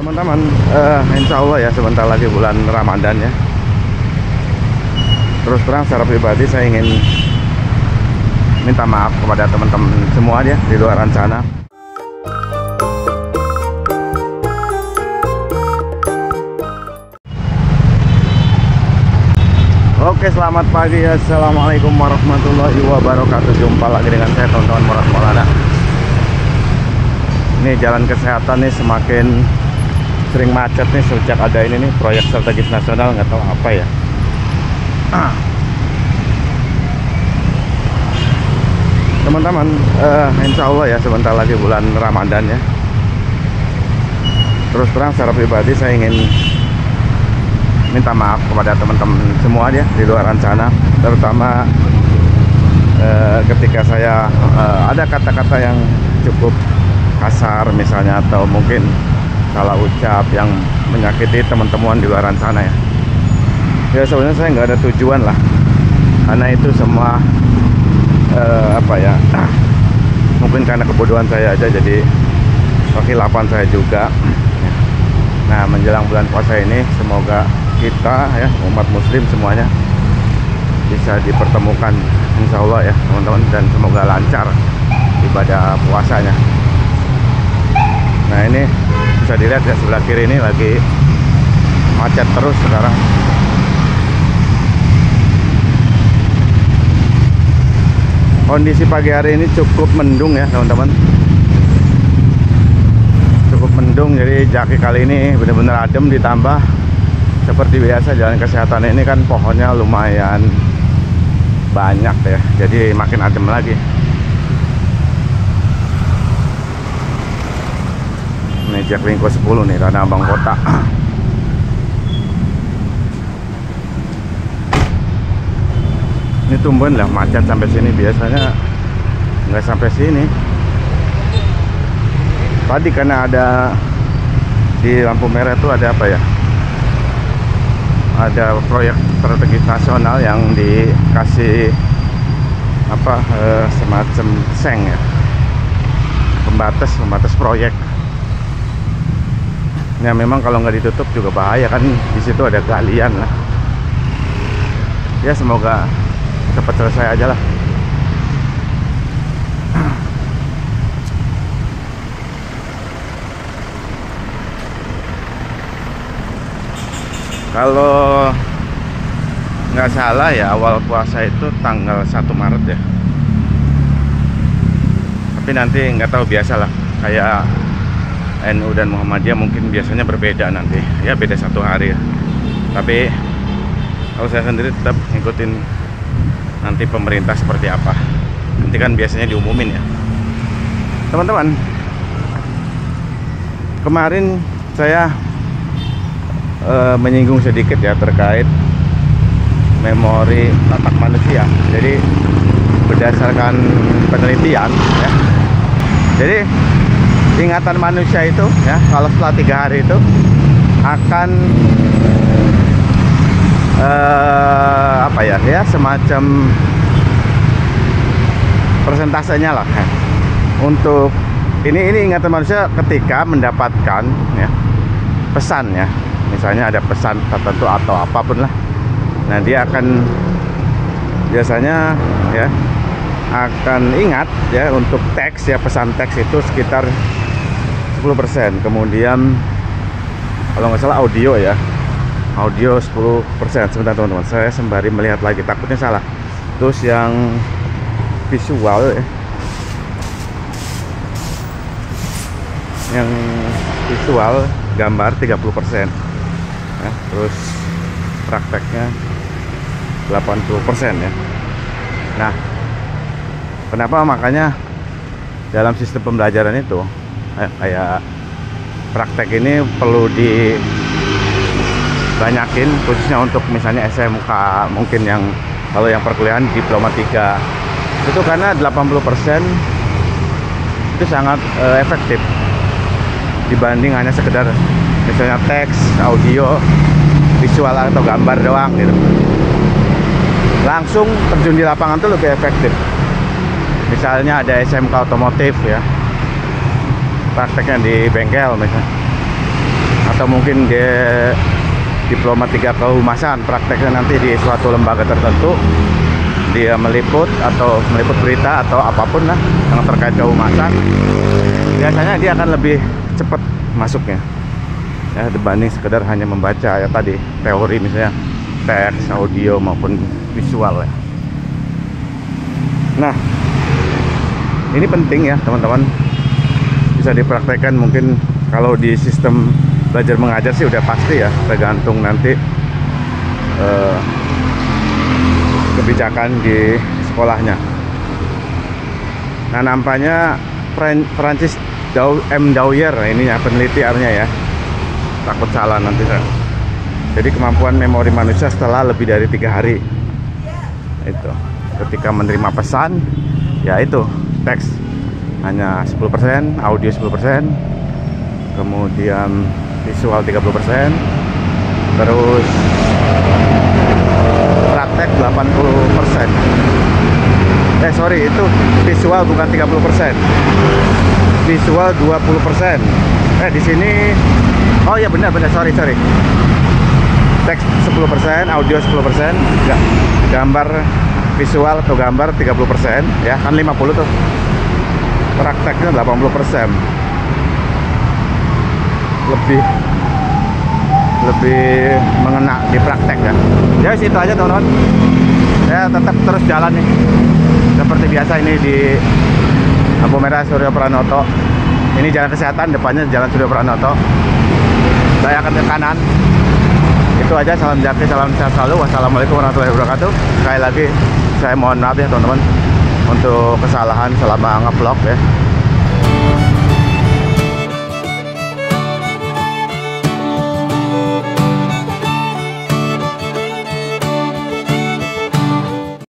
Teman-teman, insya Allah ya sebentar lagi bulan Ramadan ya. Terus terang secara pribadi saya ingin minta maaf kepada teman-teman semua ya di luar sana. Oke, selamat pagi. Assalamualaikum warahmatullahi wabarakatuh. Jumpa lagi dengan saya, teman-teman Murad Maulana. Ini jalan kesehatan nih semakin sering macet nih sejak ada ini nih proyek strategis nasional, nggak tahu apa ya. Teman-teman, insya Allah ya sebentar lagi bulan Ramadan ya. Terus terang secara pribadi saya ingin minta maaf kepada teman-teman semua ya di luar sana, terutama ketika saya ada kata-kata yang cukup kasar misalnya, atau mungkin salah ucap yang menyakiti teman-teman di luar sana ya. Ya sebenarnya saya nggak ada tujuan lah, karena itu semua apa ya, mungkin karena kebodohan saya aja, jadi kekhilafan saya juga. Nah, menjelang bulan puasa ini semoga kita ya umat muslim semuanya bisa dipertemukan insya Allah ya teman-teman, dan semoga lancar ibadah puasanya. Nah, ini bisa dilihat ya sebelah kiri ini lagi macet terus sekarang. Kondisi pagi hari ini cukup mendung ya teman-teman, cukup mendung, jadi jaki kali ini benar-benar adem, ditambah seperti biasa jalan kesehatan ini kan pohonnya lumayan banyak ya, jadi makin adem lagi. Ini Jaklingko 10 nih, Tanah Abang Kota. Ini tumben lah macet sampai sini, biasanya nggak sampai sini. Tadi karena ada di lampu merah itu ada apa ya, ada proyek strategis nasional yang dikasih apa semacam seng ya, pembatas proyek. Ya memang kalau nggak ditutup juga bahaya kan, di situ ada galian lah. Ya semoga cepat selesai aja lah. Kalau nggak salah ya awal puasa itu tanggal 1 Maret ya. Tapi nanti nggak tahu, biasalah kayak NU dan Muhammadiyah mungkin biasanya berbeda nanti ya, beda 1 hari ya. Tapi kalau saya sendiri tetap ngikutin nanti pemerintah seperti apa, nanti kan biasanya diumumin ya teman-teman. Kemarin saya menyinggung sedikit ya terkait memori otak manusia. Jadi berdasarkan penelitian ya, jadi ingatan manusia itu ya kalau setelah 3 hari itu akan apa ya, semacam persentasenya lah ya. Untuk ini ingatan manusia ketika mendapatkan ya pesan ya, misalnya ada pesan tertentu atau apapun lah, nah dia akan biasanya ya akan ingat ya untuk teks ya, pesan teks itu sekitar 10%. Kemudian kalau nggak salah audio ya, audio 10%. Sebentar teman-teman, saya sembari melihat lagi, takutnya salah. Terus yang visual ya, yang visual gambar 30% ya, terus prakteknya 80% ya. Nah, kenapa makanya dalam sistem pembelajaran itu kayak praktek ini perlu dibanyakin, khususnya untuk misalnya SMK, mungkin yang kalau yang perkuliahan diploma 3 itu, karena 80% itu sangat efektif dibanding hanya sekedar misalnya teks, audio, visual atau gambar doang gitu. Langsung terjun di lapangan tuh lebih efektif. Misalnya ada SMK otomotif ya, prakteknya di bengkel misalnya, atau mungkin dia diploma 3 kehumasan, prakteknya nanti di suatu lembaga tertentu dia meliput atau meliput berita atau apapun lah yang terkait kehumasan, biasanya dia akan lebih cepat masuknya ya dibanding sekedar hanya membaca ya tadi teori, misalnya teks, audio maupun visual ya. Nah, ini penting ya teman-teman, bisa dipraktekkan. Mungkin kalau di sistem belajar mengajar sih udah pasti ya, tergantung nanti kebijakan di sekolahnya. Nah, nampaknya Francis M. Dwyer ininya penelitiannya ya, takut salah nanti saya. Jadi kemampuan memori manusia setelah lebih dari 3 hari itu, ketika menerima pesan ya itu teks hanya 10%, audio 10%, kemudian visual 30%, terus praktek 80%. Sorry, itu visual bukan 30%, visual 20%. Di sini oh ya benar, sorry, teks 10%, audio 10%, gambar visual atau gambar 30% ya, kan 50 tuh, prakteknya 80%, lebih mengena di praktek ya. Ya situ aja teman-teman, ya tetap terus jalan nih seperti biasa ini di lampu merah Suryo Pranoto. Ini jalan kesehatan, depannya jalan Suryo Pranoto, saya akan ke kanan. Itu aja, salam jaki, salam sehat selalu. Wassalamualaikum warahmatullahi wabarakatuh. Sekali lagi saya mohon maaf ya teman-teman untuk kesalahan selama ngevlog ya.